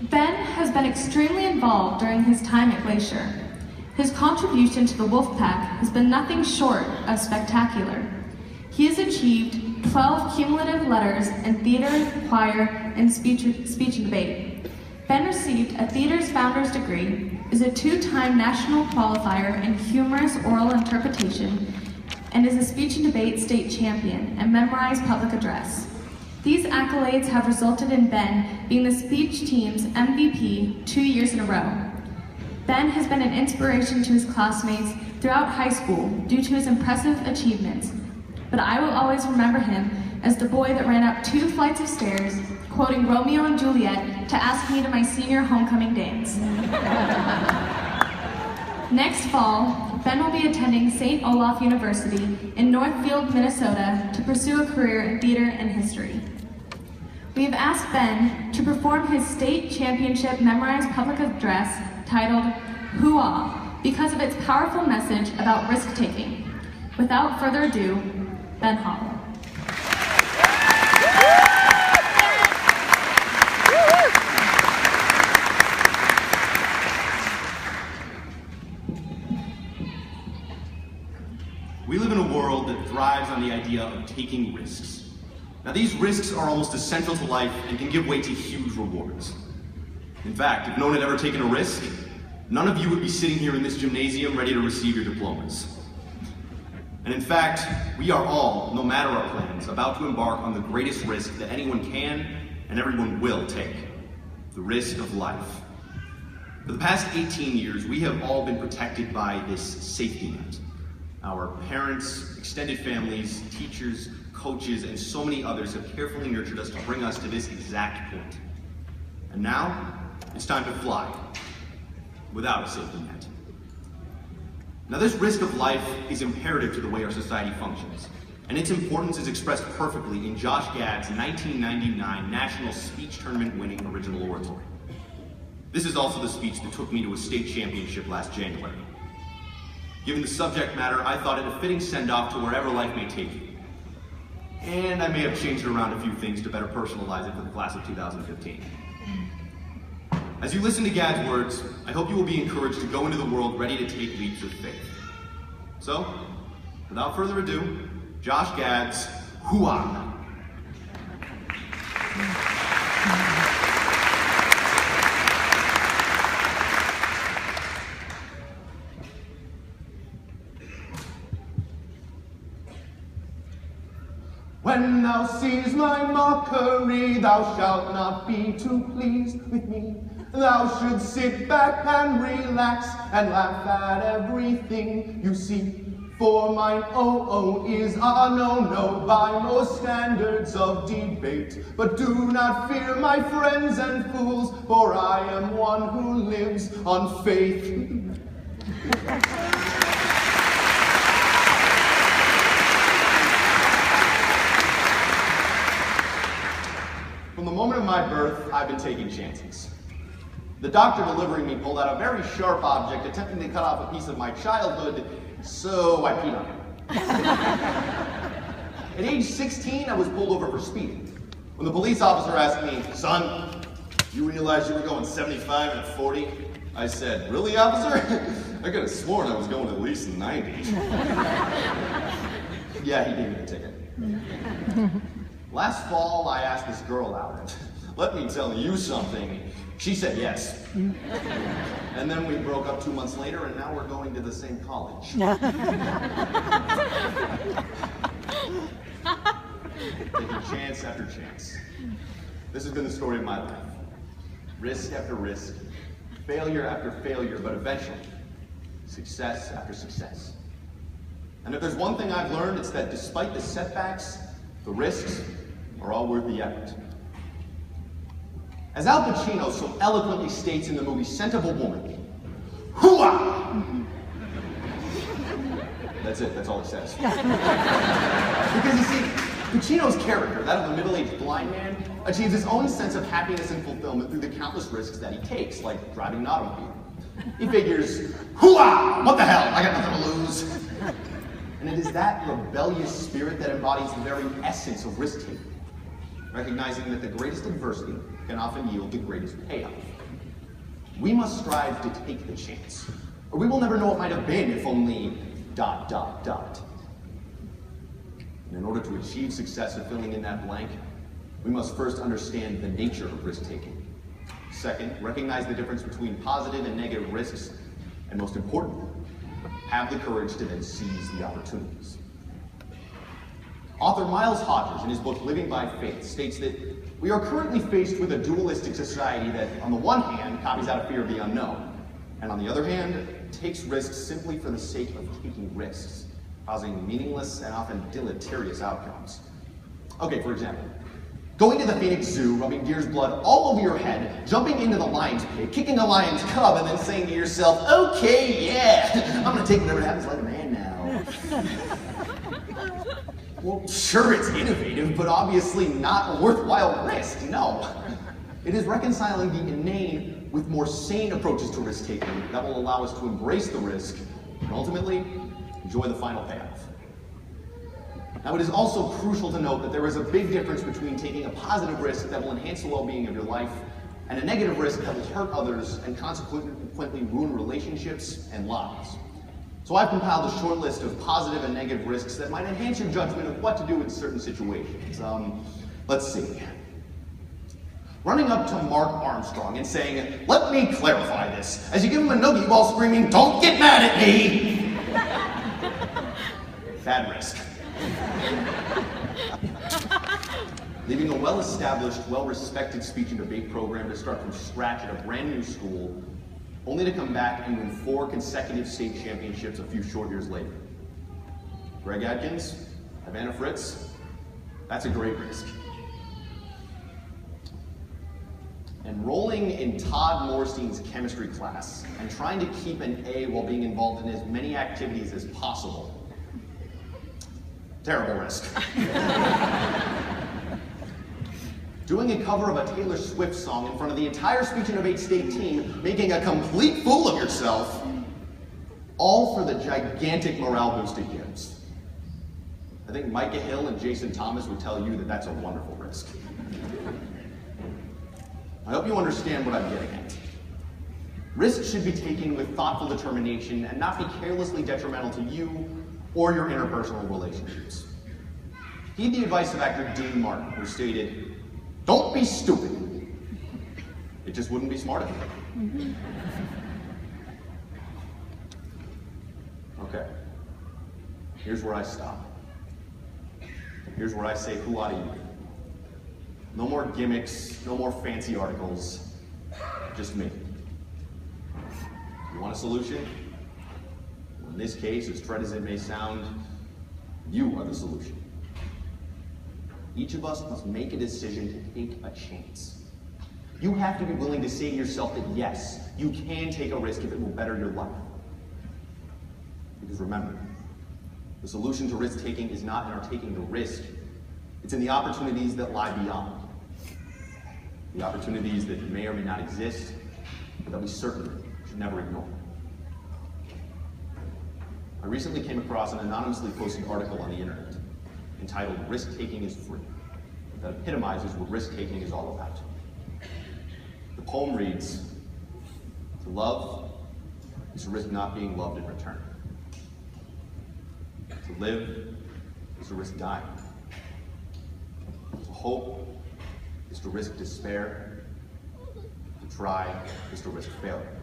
Ben has been extremely involved during his time at Glacier. His contribution to the Wolfpack has been nothing short of spectacular. He has achieved 12 cumulative letters in theater, choir, and speech and debate. Ben received a Theater's Founders degree, is a two-time national qualifier in humorous oral interpretation, and is a speech and debate state champion and memorized public address. These accolades have resulted in Ben being the speech team's MVP 2 years in a row. Ben has been an inspiration to his classmates throughout high school due to his impressive achievements, but I will always remember him as the boy that ran up 2 flights of stairs, quoting Romeo and Juliet, to ask me to my senior homecoming dance. Next fall, Ben will be attending St. Olaf University in Northfield, Minnesota to pursue a career in theater and history. We have asked Ben to perform his state championship memorized public address titled Hoo-Ah because of its powerful message about risk-taking. Without further ado, Ben Hall. We live in a world that thrives on the idea of taking risks. Now, these risks are almost essential to life and can give way to huge rewards. In fact, if no one had ever taken a risk, none of you would be sitting here in this gymnasium ready to receive your diplomas. And in fact, we are all, no matter our plans, about to embark on the greatest risk that anyone can and everyone will take: the risk of life. For the past 18 years, we have all been protected by this safety net. Our parents, extended families, teachers, coaches, and so many others have carefully nurtured us to bring us to this exact point. And now, it's time to fly, without a safety net. Now, this risk of life is imperative to the way our society functions, and its importance is expressed perfectly in Josh Gad's 1999 National Speech Tournament winning original oratory. This is also the speech that took me to a state championship last January. Given the subject matter, I thought it a fitting send-off to wherever life may take you. And I may have changed around a few things to better personalize it for the class of 2015. As you listen to Gad's words, I hope you will be encouraged to go into the world ready to take leaps of faith. So, without further ado, Josh Gad's Hoo-Ah! When thou seest my mockery, thou shalt not be too pleased with me. Thou should sit back and relax and laugh at everything you see. For mine oh is a no by most standards of debate. But do not fear, my friends and fools, for I am one who lives on faith. From the moment of my birth, I've been taking chances. The doctor delivering me pulled out a very sharp object, attempting to cut off a piece of my childhood, so I peed on him. At age 16, I was pulled over for speeding. When the police officer asked me, "Son, you realize you were going 75 and 40? I said, "Really, officer? I could have sworn I was going at least 90. Yeah, he gave me the ticket. Last fall, I asked this girl out. Let me tell you something. She said yes. And then we broke up 2 months later, and now we're going to the same college. Taking chance after chance. This has been the story of my life. Risk after risk, failure after failure, but eventually, success after success. And if there's one thing I've learned, it's that despite the setbacks, the risks are all worth the effort. As Al Pacino so eloquently states in the movie Scent of a Woman, hoo-ah! That's it, that's all he says. Because you see, Pacino's character, that of a middle-aged blind man, achieves his own sense of happiness and fulfillment through the countless risks that he takes, like driving an automobile. He figures, hoo-ah! What the hell? I got nothing to lose. And it is that rebellious spirit that embodies the very essence of risk-taking, recognizing that the greatest adversity can often yield the greatest payoff. We must strive to take the chance, or we will never know what might have been if only ... And in order to achieve success in filling in that blank, we must first understand the nature of risk-taking. Second, recognize the difference between positive and negative risks, and most importantly, have the courage to then seize the opportunities. Author Miles Hodges, in his book Living by Faith, states that we are currently faced with a dualistic society that, on the one hand, copies out of fear of the unknown, and on the other hand, takes risks simply for the sake of taking risks, causing meaningless and often deleterious outcomes. Okay, for example, going to the Phoenix Zoo, rubbing deer's blood all over your head, jumping into the lion's pit, kicking a lion's cub, and then saying to yourself, okay, yeah, I'm gonna take whatever happens like a man now. Well, sure, it's innovative, but obviously not a worthwhile risk, no. It is reconciling the inane with more sane approaches to risk-taking that will allow us to embrace the risk and ultimately enjoy the final payoff. Now, it is also crucial to note that there is a big difference between taking a positive risk that will enhance the well-being of your life and a negative risk that will hurt others and consequently ruin relationships and lives. So I've compiled a short list of positive and negative risks that might enhance your judgment of what to do in certain situations. Let's see. Running up to Mark Armstrong and saying, let me clarify this, as you give him a noogie while screaming, don't get mad at me! Bad risk. Leaving a well-established, well-respected speech and debate program to start from scratch at a brand new school, only to come back and win 4 consecutive state championships a few short years later. Greg Adkins, Havana Fritz, that's a great risk. Enrolling in Todd Morstein's chemistry class and trying to keep an A while being involved in as many activities as possible. Terrible risk. Doing a cover of a Taylor Swift song in front of the entire speech and debate state team, making a complete fool of yourself, all for the gigantic morale boost it gives. I think Micah Hill and Jason Thomas would tell you that that's a wonderful risk. I hope you understand what I'm getting at. Risk should be taken with thoughtful determination and not be carelessly detrimental to you or your interpersonal relationships. Heed the advice of actor Dean Martin, who stated, don't be stupid. It just wouldn't be smart of you. Okay, here's where I stop. Here's where I say, who ought you? No more gimmicks, no more fancy articles, just me. You want a solution? Well, in this case, as trite as it may sound, you are the solution. Each of us must make a decision to take a chance. You have to be willing to say to yourself that yes, you can take a risk if it will better your life. Because remember, the solution to risk-taking is not in our taking the risk, it's in the opportunities that lie beyond. The opportunities that may or may not exist, but that we certainly should never ignore. I recently came across an anonymously posted article on the internet entitled Risk-Taking is Free, that epitomizes what risk-taking is all about. The poem reads, to love is to risk not being loved in return. To live is to risk dying. To hope is to risk despair. To try is to risk failure.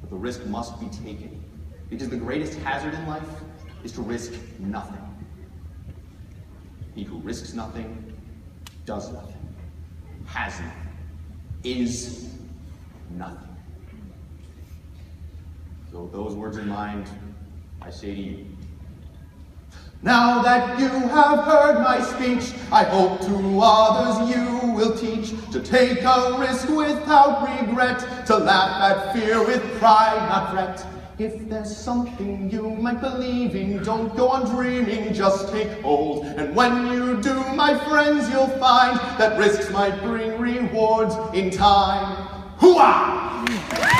But the risk must be taken, because the greatest hazard in life is to risk nothing. He who risks nothing, does nothing, has nothing, is nothing. So with those words in mind, I say to you, now that you have heard my speech, I hope to others you will teach to take a risk without regret, to laugh at fear with pride, not fret. If there's something you might believe in, don't go on dreaming, just take hold. And when you do, my friends, you'll find that risks might bring rewards in time. Hooah!